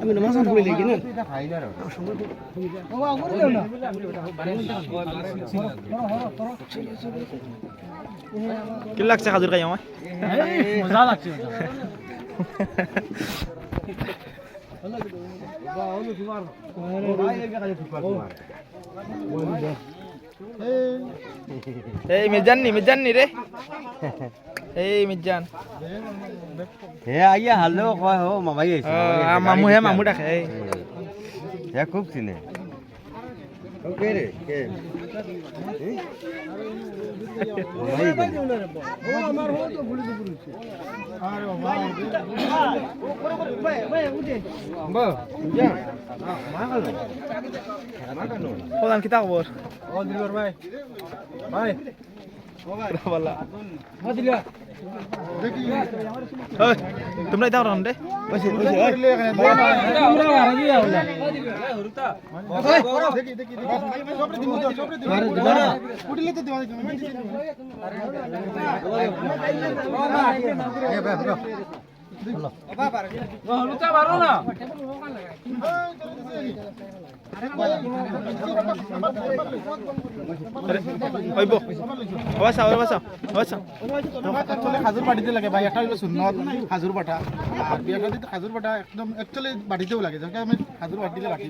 আমি নামাজ পড়ে লাগি না কি লাগছে খাজুর খাই আমার মজা লাগছে এই মিজান নি রে এই মিজান হে আইয়া হালো কয় হো মামাই আইছে মামু ডাকে হে খুব চিনে ওকে রে কে আমার হো তো ভুলি দুপুর হচ্ছে আরে বাবা যা মা কালো প্রধান কিতা খবর ও দিলর ভাই ভাই বালা ও দিলর তোমরা ইতা রন দে খাজুর বাটিতে লাগে ভাই একটা হলো সুন্নত খাজুর বাটা আর বিয়া শাদিতে খাজুর বাটা একদম অ্যাকচুয়ালি বাটিতেও লাগে যাকে আমি খাজুর বাটিতে রাখি